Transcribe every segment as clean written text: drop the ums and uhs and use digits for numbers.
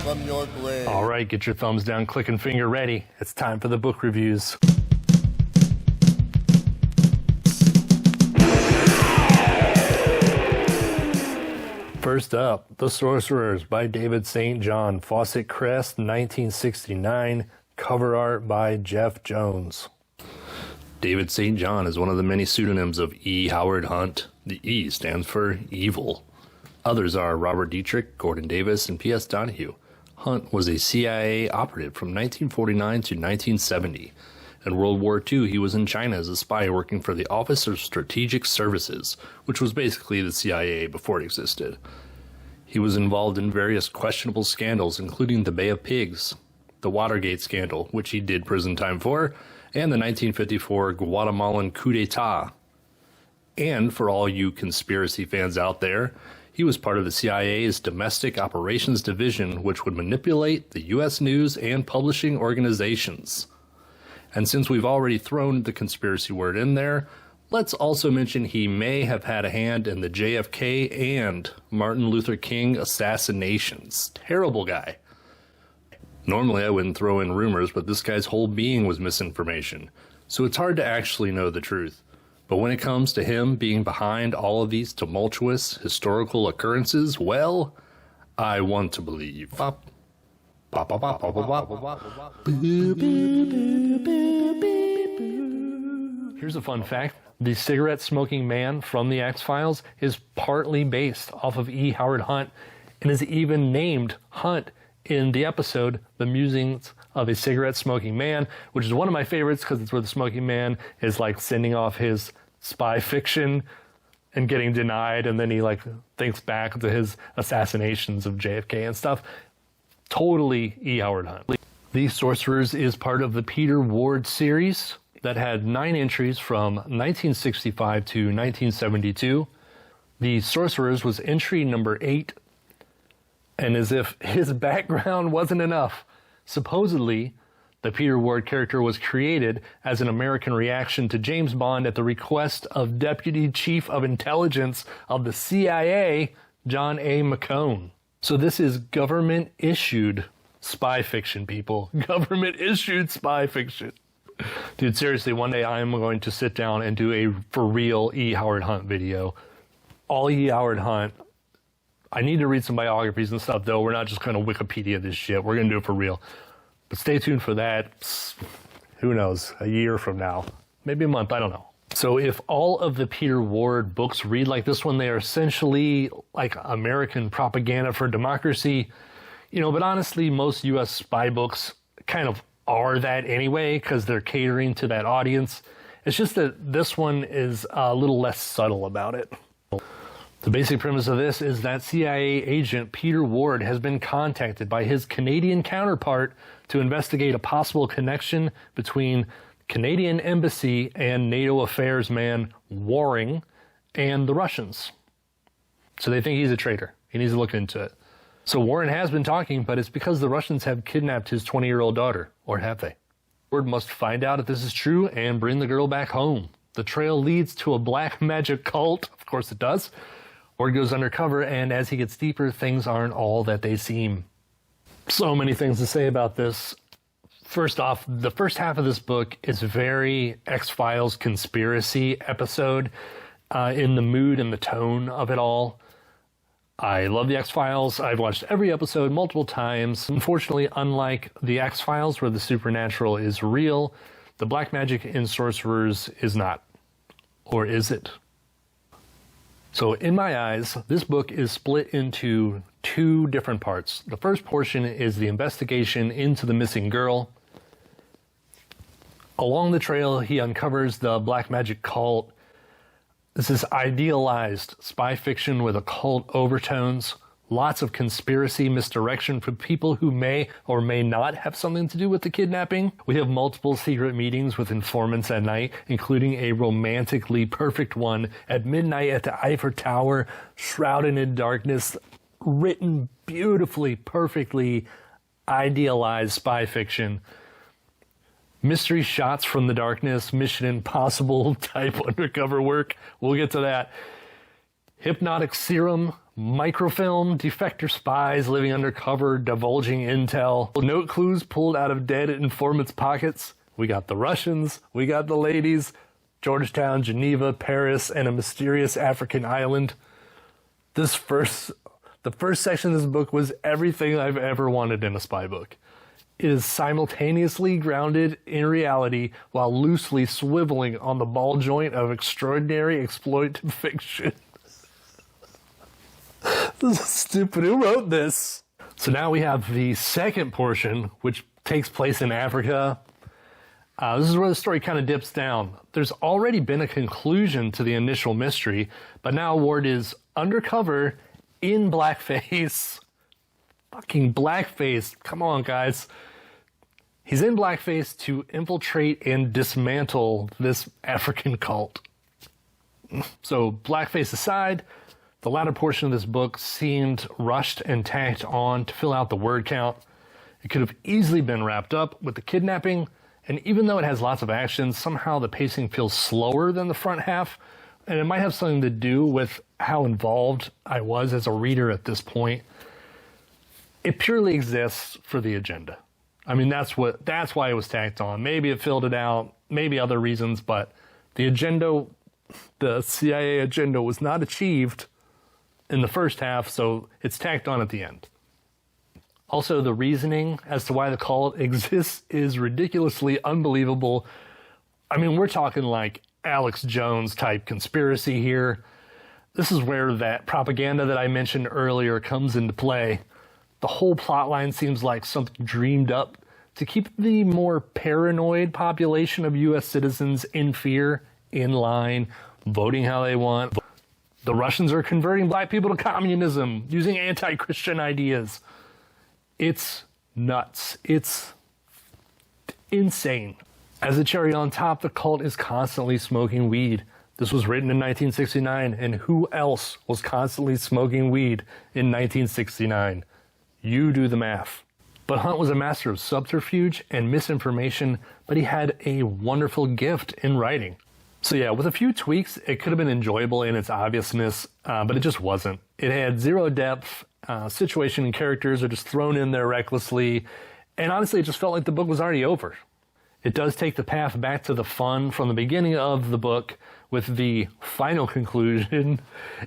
from your grave. All right, get your thumbs down, click and finger ready. It's time for the book reviews. First up, The Sorcerers by David St. John, Fawcett Crest, 1969, cover art by Jeff Jones. David St. John is one of the many pseudonyms of E. Howard Hunt. The E stands for evil. Others are Robert Dietrich, Gordon Davis, and P.S. Donahue. Hunt was a CIA operative from 1949 to 1970. In World War II, he was in China as a spy working for the Office of Strategic Services, which was basically the CIA before it existed. He was involved in various questionable scandals, including the Bay of Pigs, the Watergate scandal, which he did prison time for, and the 1954 Guatemalan coup d'etat. And for all you conspiracy fans out there, he was part of the CIA's Domestic Operations Division, which would manipulate the U.S. news and publishing organizations. And since we've already thrown the conspiracy word in there, let's also mention he may have had a hand in the JFK and Martin Luther King assassinations. Terrible guy. Normally I wouldn't throw in rumors, but this guy's whole being was misinformation, so it's hard to actually know the truth. But when it comes to him being behind all of these tumultuous historical occurrences, well, I want to believe. Here's a fun fact. The cigarette-smoking man from the X-Files is partly based off of E. Howard Hunt and is even named Hunt in the episode The Musings of a Cigarette-Smoking Man, which is one of my favorites because it's where the smoking man is like sending off his spy fiction and getting denied, and then he like thinks back to his assassinations of JFK and stuff. Totally E. Howard Hunt. The Sorcerers is part of the Peter Ward series that had 9 entries from 1965 to 1972. The Sorcerers was entry number 8, and as if his background wasn't enough, supposedly the Peter Ward character was created as an American reaction to James Bond at the request of Deputy Chief of Intelligence of the CIA, John A. McCone. So this is government-issued spy fiction, people. Government-issued spy fiction. Dude, seriously, one day I am going to sit down and do a for-real E. Howard Hunt video. All E. Howard Hunt. I need to read some biographies and stuff, though. We're not just going to Wikipedia this shit. We're going to do it for real. But stay tuned for that. Who knows? A year from now. Maybe a month. I don't know. So if all of the Peter Ward books read like this one, they are essentially like American propaganda for democracy. You know, but honestly, most U.S. spy books kind of are that anyway because they're catering to that audience. It's just that this one is a little less subtle about it. The basic premise of this is that CIA agent Peter Ward has been contacted by his Canadian counterpart to investigate a possible connection between Canadian Embassy and NATO affairs man Waring and the Russians. So they think he's a traitor. He needs to look into it. So Warren has been talking, but it's because the Russians have kidnapped his 20-year-old daughter. Or have they? Ward must find out if this is true and bring the girl back home. The trail leads to a black magic cult. Of course it does. Ward goes undercover, and as he gets deeper, things aren't all that they seem. So many things to say about this. First off, the first half of this book is very X-Files conspiracy episode in the mood and the tone of it all. I love the X-Files. I've watched every episode multiple times. Unfortunately, unlike the X-Files where the supernatural is real, the black magic in Sorcerers is not. Or is it? So in my eyes, this book is split into 2 different parts. The first portion is the investigation into the missing girl. Along the trail, he uncovers the black magic cult. This is idealized spy fiction with occult overtones, lots of conspiracy misdirection from people who may or may not have something to do with the kidnapping. We have multiple secret meetings with informants at night, including a romantically perfect one at midnight at the Eiffel Tower, shrouded in darkness, written beautifully, perfectly idealized spy fiction. Mystery shots from the darkness, Mission Impossible type undercover work. We'll get to that. Hypnotic serum, microfilm, defector spies living undercover, divulging intel, note clues pulled out of dead informants' pockets. We got the Russians, we got the ladies, Georgetown, Geneva, Paris, and a mysterious African island. The first section of this book was everything I've ever wanted in a spy book. It is simultaneously grounded in reality while loosely swiveling on the ball joint of extraordinary exploitative fiction. This is stupid. Who wrote this? So now we have the second portion, which takes place in Africa. This is where the story kind of dips down. There's already been a conclusion to the initial mystery, but now Ward is undercover in blackface. Fucking blackface. Come on, guys. He's in blackface to infiltrate and dismantle this African cult. So, blackface aside, the latter portion of this book seemed rushed and tacked on to fill out the word count. It could have easily been wrapped up with the kidnapping, and even though it has lots of action, somehow the pacing feels slower than the front half, and it might have something to do with how involved I was as a reader at this point. It purely exists for the agenda. I mean, that's why it was tacked on. Maybe it filled it out, maybe other reasons, but the agenda, the CIA agenda was not achieved in the first half, so it's tacked on at the end. Also, the reasoning as to why the cult exists is ridiculously unbelievable. I mean, we're talking like Alex Jones type conspiracy here. This is where that propaganda that I mentioned earlier comes into play. The whole plotline seems like something dreamed up to keep the more paranoid population of U.S. citizens in fear, in line, voting how they want. The Russians are converting black people to communism using anti-Christian ideas. It's nuts. It's insane. As a cherry on top, the cult is constantly smoking weed. This was written in 1969, and who else was constantly smoking weed in 1969? You do the math. But Hunt was a master of subterfuge and misinformation, but he had a wonderful gift in writing. So yeah, with a few tweaks, it could have been enjoyable in its obviousness, but it just wasn't. It had zero depth, situation and characters are just thrown in there recklessly, and honestly, it just felt like the book was already over. It does take the path back to the fun from the beginning of the book, with the final conclusion,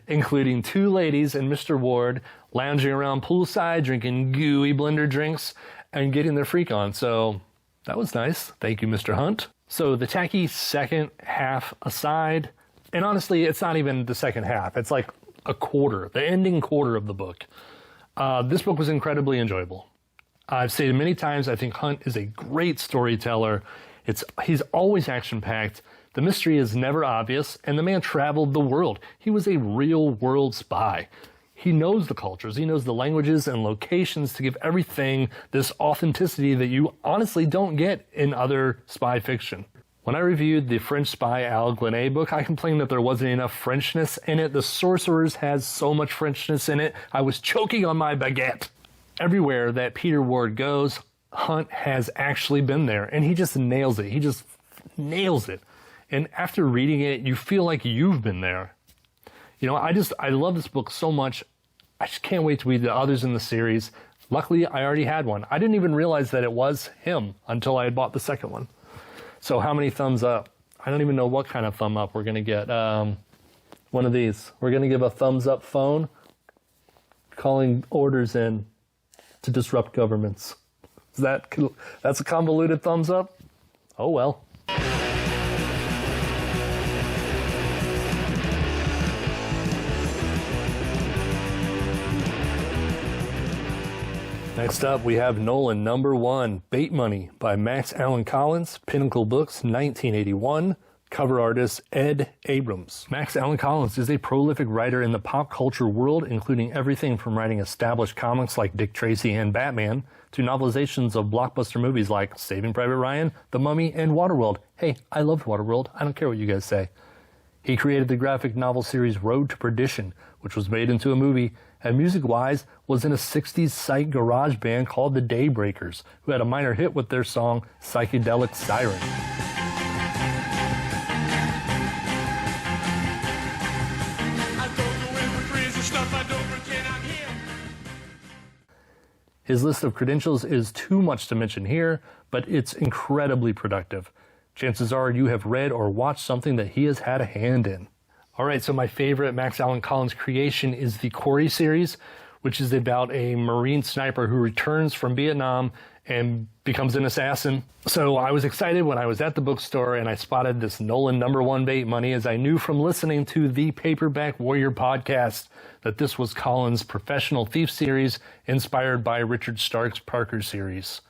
including two ladies and Mr. Ward lounging around poolside, drinking gooey blender drinks, and getting their freak on. So that was nice. Thank you, Mr. Hunt. So the tacky second half aside, and honestly, it's not even the second half. It's like a quarter, the ending quarter of the book. This book was incredibly enjoyable. I've stated many times, I think Hunt is a great storyteller. He's always action-packed. The mystery is never obvious, and the man traveled the world. He was a real-world spy. He knows the cultures, he knows the languages and locations to give everything this authenticity that you honestly don't get in other spy fiction. When I reviewed the French spy Al Glenay book, I complained that there wasn't enough Frenchness in it. The Sorcerers has so much Frenchness in it, I was choking on my baguette. Everywhere that Peter Ward goes, Hunt has actually been there, and he just nails it. He just nails it. And after reading it, you feel like you've been there. You know, I love this book so much. I just can't wait to read the others in the series. Luckily, I already had one. I didn't even realize that it was him until I had bought the second one. So how many thumbs up? I don't even know what kind of thumb up we're going to get. One of these. We're going to give a thumbs up phone calling orders in to disrupt governments. That's a convoluted thumbs up? Oh well. Next up, we have Nolan #1, Bait Money by Max Allan Collins, Pinnacle Books, 1981. Cover artist Ed Abrams. Max Allan Collins is a prolific writer in the pop culture world, including everything from writing established comics like Dick Tracy and Batman, to novelizations of blockbuster movies like Saving Private Ryan, The Mummy, and Waterworld. Hey, I loved Waterworld. I don't care what you guys say. He created the graphic novel series Road to Perdition, which was made into a movie, and music-wise was in a 60s psych garage band called the Daybreakers, who had a minor hit with their song Psychedelic Siren. I don't know Stuff I don't pretend I'm here. His list of credentials is too much to mention here, but it's incredibly productive. Chances are you have read or watched something that he has had a hand in. Alright, so my favorite Max Allan Collins creation is the Quarry series, which is about a Marine sniper who returns from Vietnam and becomes an assassin. So I was excited when I was at the bookstore and I spotted this Nolan #1 bait money, as I knew from listening to the Paperback Warrior podcast that this was Collins' professional thief series inspired by Richard Stark's Parker series.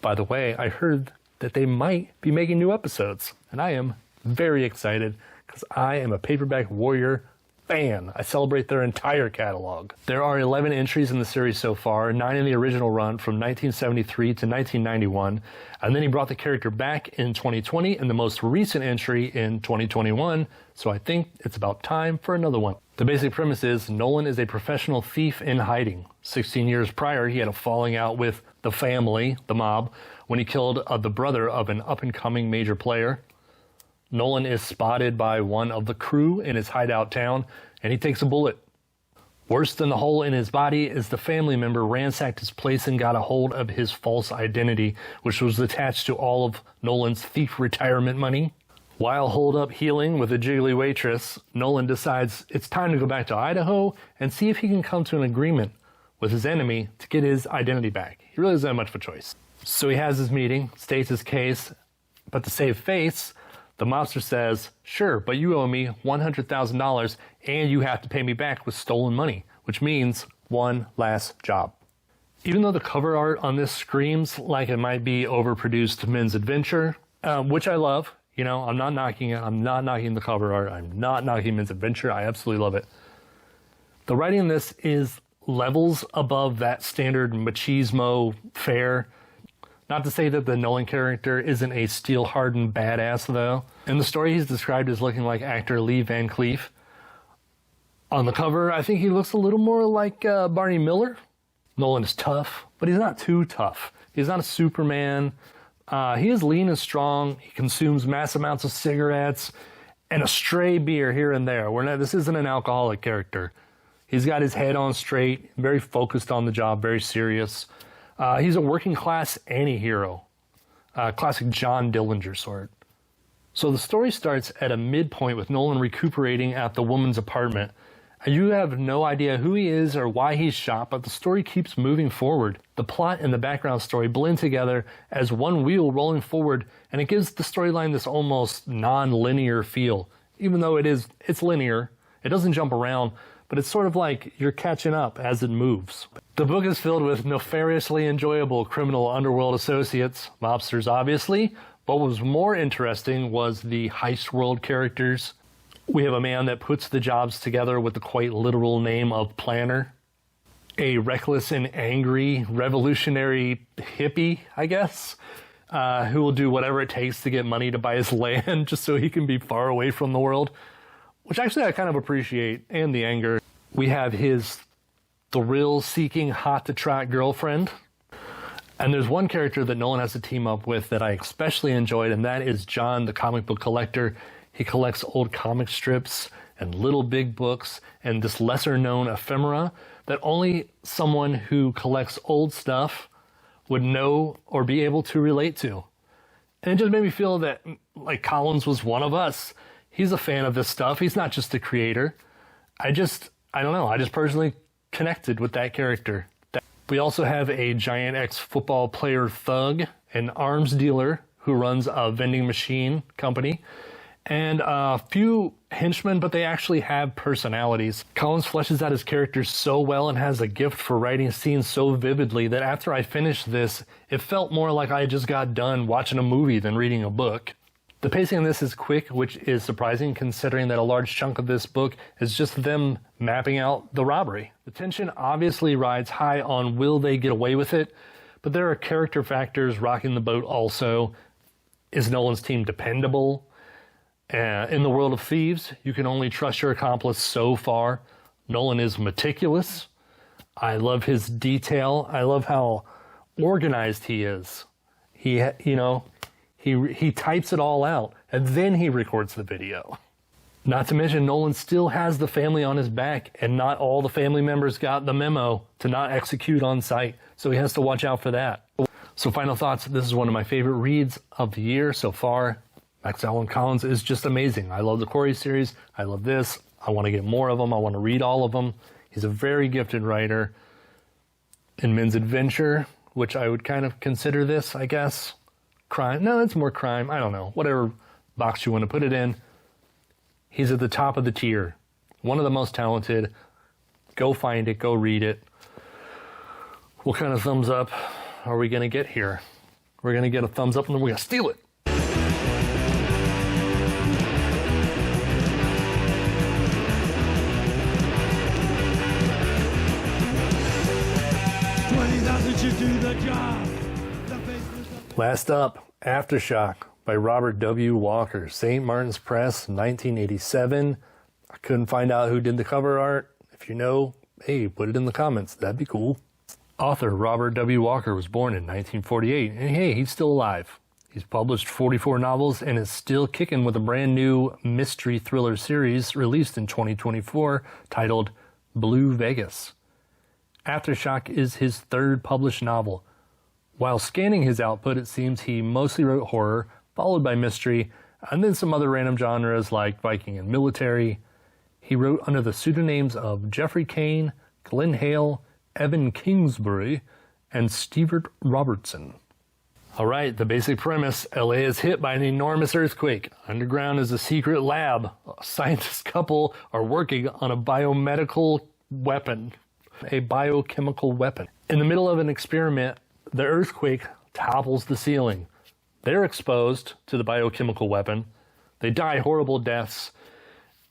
By the way, I heard that they might be making new episodes, and I am very excited because I am a Paperback Warrior fan. I celebrate their entire catalog. There are 11 entries in the series so far, 9 in the original run from 1973 to 1991, and then he brought the character back in 2020 in the most recent entry in 2021, so I think it's about time for another one. The basic premise is Nolan is a professional thief in hiding. 16 years prior, he had a falling out with the family, the mob, when he killed the brother of an up-and-coming major player. Nolan is spotted by one of the crew in his hideout town, and he takes a bullet. Worse than the hole in his body is the family member ransacked his place and got a hold of his false identity, which was attached to all of Nolan's thief retirement money. While holed up healing with a jiggly waitress, Nolan decides it's time to go back to Idaho and see if he can come to an agreement with his enemy to get his identity back. He really doesn't have much of a choice. So he has his meeting, states his case, but to save face, the mobster says, sure, but you owe me $100,000 and you have to pay me back with stolen money, which means one last job. Even though the cover art on this screams like it might be overproduced men's adventure, which I love, you know, I'm not knocking it. I'm not knocking the cover art. I'm not knocking men's adventure. I absolutely love it. The writing in this is levels above that standard machismo fare. Not to say that the Nolan character isn't a steel-hardened badass, though. In the story, he's described as looking like actor Lee Van Cleef. On the cover, I think he looks a little more like Barney Miller. Nolan is tough, but he's not too tough. He's not a Superman. He is lean and strong. He consumes mass amounts of cigarettes and a stray beer here and there. This isn't an alcoholic character. He's got his head on straight, very focused on the job, very serious. He's a working class anti-hero, classic John Dillinger sort. So the story starts at a midpoint with Nolan recuperating at the woman's apartment. And you have no idea who he is or why he's shot, but the story keeps moving forward. The plot and the background story blend together as one wheel rolling forward, and it gives the storyline this almost non-linear feel. Even though it's linear, it doesn't jump around, but it's sort of like you're catching up as it moves. The book is filled with nefariously enjoyable criminal underworld associates, mobsters obviously. What was more interesting was the heist world characters. We have a man that puts the jobs together with the quite literal name of Planner. A reckless and angry revolutionary hippie, I guess, who will do whatever it takes to get money to buy his land just so he can be far away from the world. Which actually I kind of appreciate, and the anger. We have his thrill-seeking, hot-to-trot girlfriend. And there's one character that Nolan has to team up with that I especially enjoyed, and that is John, the comic book collector. He collects old comic strips and little big books and this lesser-known ephemera that only someone who collects old stuff would know or be able to relate to. And it just made me feel that, like, Collins was one of us. He's a fan of this stuff. He's not just a creator. I don't know. I just personally connected with that character. We also have a giant ex-football player thug, an arms dealer who runs a vending machine company, and a few henchmen, but they actually have personalities. Collins fleshes out his characters so well and has a gift for writing scenes so vividly that after I finished this, it felt more like I just got done watching a movie than reading a book. The pacing on this is quick, which is surprising considering that a large chunk of this book is just them mapping out the robbery. The tension obviously rides high on will they get away with it, but there are character factors rocking the boat also. Is Nolan's team dependable? In the world of thieves, you can only trust your accomplice so far. Nolan is meticulous. I love his detail. I love how organized he is. He types it all out, and then he records the video. Not to mention, Nolan still has the family on his back, and not all the family members got the memo to not execute on sight, so he has to watch out for that. So final thoughts, this is one of my favorite reads of the year so far. Max Allan Collins is just amazing. I love the Corey series. I love this. I want to get more of them. I want to read all of them. He's a very gifted writer. In Men's Adventure, which I would kind of consider this, I guess. Crime. No, it's more crime. I don't know. Whatever box you want to put it in. He's at the top of the tier. One of the most talented. Go find it. Go read it. What kind of thumbs up are we going to get here? We're going to get a thumbs up and then we're going to steal it. Last up, Aftershock by Robert W. Walker, St. Martin's Press, 1987. I couldn't find out who did the cover art. If you know, hey, put it in the comments. That'd be cool. Author Robert W. Walker was born in 1948, and hey, he's still alive. He's published 44 novels and is still kicking with a brand new mystery thriller series released in 2024 titled Blue Vegas. Aftershock is his third published novel. While scanning his output, it seems he mostly wrote horror, followed by mystery, and then some other random genres like Viking and military. He wrote under the pseudonyms of Jeffrey Kane, Glenn Hale, Evan Kingsbury, and Stewart Robertson. Alright, the basic premise: LA is hit by an enormous earthquake. Underground is a secret lab. A scientist couple are working on a biomedical weapon. A biochemical weapon. In the middle of an experiment, the earthquake topples the ceiling. They're exposed to the biochemical weapon. They die horrible deaths.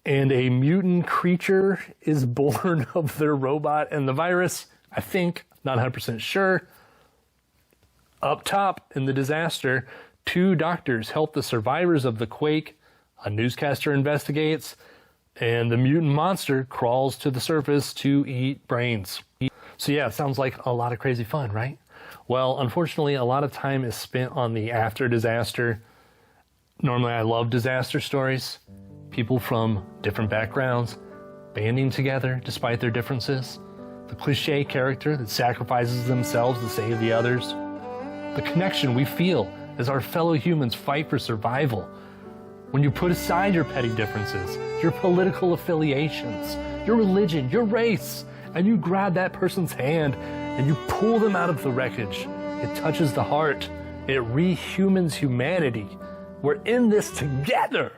And a mutant creature is born of their robot and the virus, I think, not 100% sure. Up top in the disaster, 2 doctors help the survivors of the quake. A newscaster investigates, and the mutant monster crawls to the surface to eat brains. So yeah, it sounds like a lot of crazy fun, right? Well, unfortunately, a lot of time is spent on the after disaster. Normally, I love disaster stories. People from different backgrounds banding together despite their differences. The cliche character that sacrifices themselves to save the others. The connection we feel as our fellow humans fight for survival. When you put aside your petty differences, your political affiliations, your religion, your race, and you grab that person's hand and you pull them out of the wreckage. It touches the heart. It rehumans humanity. We're in this together.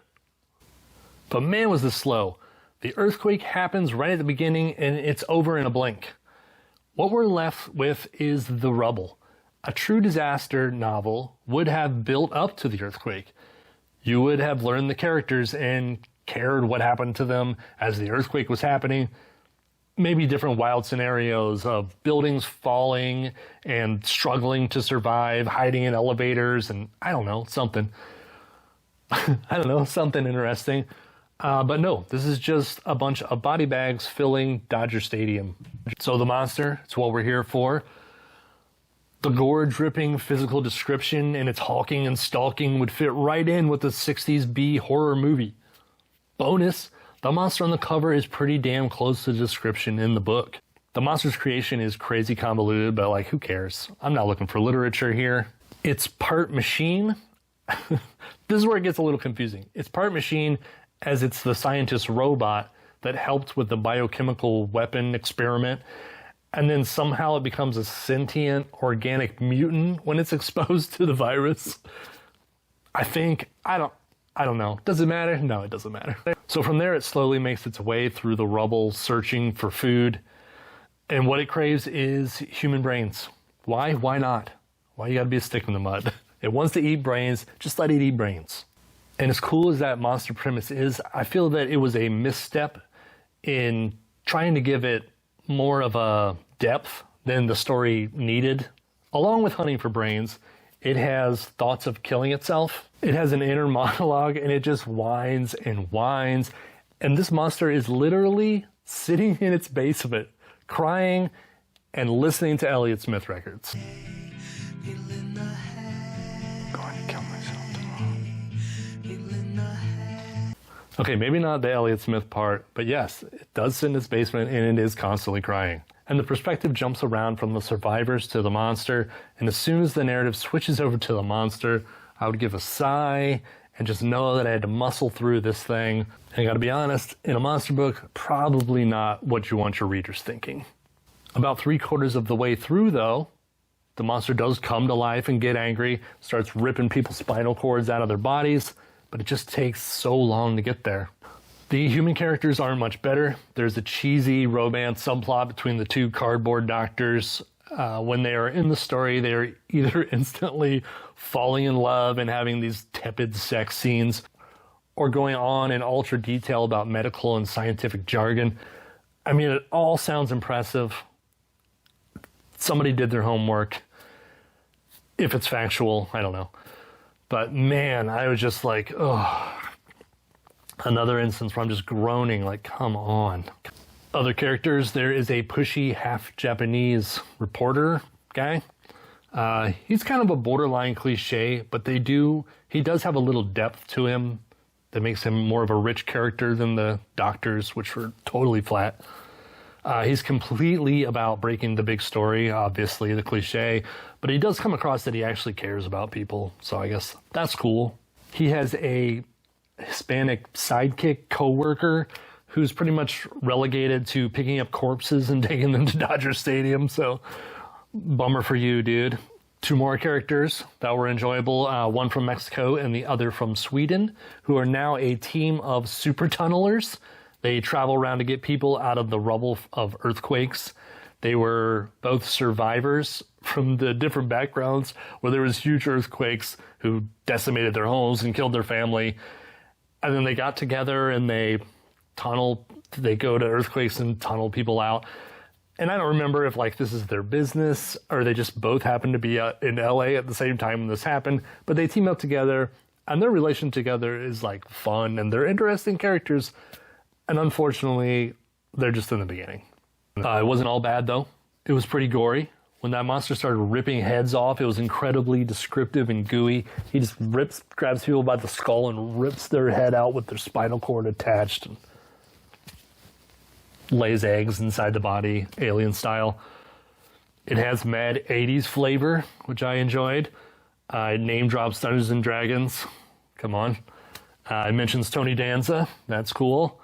But man, was this slow. The earthquake happens right at the beginning and it's over in a blink. What we're left with is the rubble. A true disaster novel would have built up to the earthquake. You would have learned the characters and cared what happened to them as the earthquake was happening. Maybe different wild scenarios of buildings falling and struggling to survive, hiding in elevators, and I don't know, something. Something interesting. But no, this is just a bunch of body bags filling Dodger Stadium. So the monster, it's what we're here for. The gore-dripping physical description and its hawking and stalking would fit right in with the 60s B horror movie. Bonus, the monster on the cover is pretty damn close to the description in the book. The monster's creation is crazy convoluted, but like, who cares? I'm not looking for literature here. It's part machine. This is where it gets a little confusing. It's part machine as it's the scientist's robot that helped with the biochemical weapon experiment. And then somehow it becomes a sentient organic mutant when it's exposed to the virus. I don't know. Does it matter? No, it doesn't matter. So from there, it slowly makes its way through the rubble, searching for food. And what it craves is human brains. Why? Why not? Why you gotta be a stick in the mud? It wants to eat brains, just let it eat brains. And as cool as that monster premise is, I feel that it was a misstep in trying to give it more of a depth than the story needed. Along with hunting for brains, it has thoughts of killing itself. It has an inner monologue and it just whines and whines. And this monster is literally sitting in its basement, crying and listening to Elliott Smith records. Going to kill myself tomorrow. Okay, maybe not the Elliott Smith part, but yes, it does sit in its basement and it is constantly crying. And the perspective jumps around from the survivors to the monster, and as soon as the narrative switches over to the monster, I would give a sigh and just know that I had to muscle through this thing. And I gotta be honest, in a monster book, probably not what you want your readers thinking. About 3/4 of the way through, though, the monster does come to life and get angry, starts ripping people's spinal cords out of their bodies, but it just takes so long to get there. The human characters aren't much better. There's a cheesy romance subplot between the two cardboard doctors. When they are in the story, they are either instantly falling in love and having these tepid sex scenes, or going on in ultra detail about medical and scientific jargon. I mean, it all sounds impressive. Somebody did their homework. If it's factual, I don't know. But man, I was just like, oh, another instance where I'm just groaning, like, come on. Other characters, there is a pushy half-Japanese reporter guy. He's kind of a borderline cliche, but he does have a little depth to him that makes him more of a rich character than the doctors, which were totally flat. He's completely about breaking the big story, obviously, the cliche, but he does come across that he actually cares about people, so I guess that's cool. He has a Hispanic sidekick co-worker who's pretty much relegated to picking up corpses and taking them to Dodger Stadium, so bummer for you, dude. 2 more characters that were enjoyable, one from Mexico and the other from Sweden, who are now a team of super tunnelers. They travel around to get people out of the rubble of earthquakes. They were both survivors from the different backgrounds where there was huge earthquakes who decimated their homes and killed their family. And then they got together and they go to earthquakes and tunnel people out. And I don't remember if like this is their business or they just both happened to be in LA at the same time when this happened, but they team up together and their relation together is like fun and they're interesting characters. And unfortunately, they're just in the beginning. It wasn't all bad though. It was pretty gory. When that monster started ripping heads off, it was incredibly descriptive and gooey. He just grabs people by the skull and rips their head out with their spinal cord attached and lays eggs inside the body, alien style. It has mad 80s flavor, which I enjoyed. It name drops Dungeons and Dragons. Come on. It mentions Tony Danza. That's cool.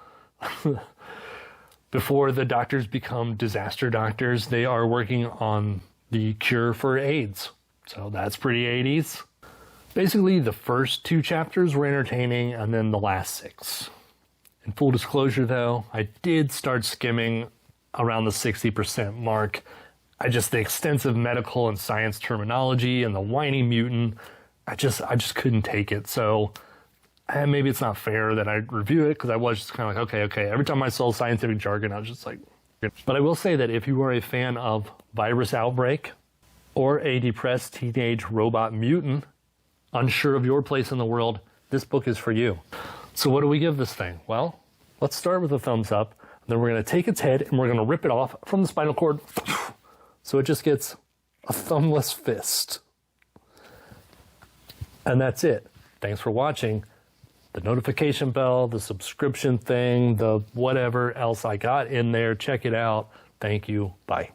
Before the doctors become disaster doctors, they are working on the cure for AIDS. So that's pretty 80s. Basically, the first 2 chapters were entertaining, and then the last 6. In full disclosure, though, I did start skimming around the 60% mark. The extensive medical and science terminology and the whiny mutant, I just couldn't take it. So maybe it's not fair that I review it because I was just kind of like, okay. Every time I saw scientific jargon, I was just like, but I will say that if you are a fan of Virus Outbreak or a depressed teenage robot mutant, unsure of your place in the world, this book is for you. So what do we give this thing? Well, let's start with a thumbs up. Then we're going to take its head and we're going to rip it off from the spinal cord. So it just gets a thumbless fist. And that's it. Thanks for watching. The notification bell, the subscription thing, the whatever else I got in there. Check it out. Thank you. Bye.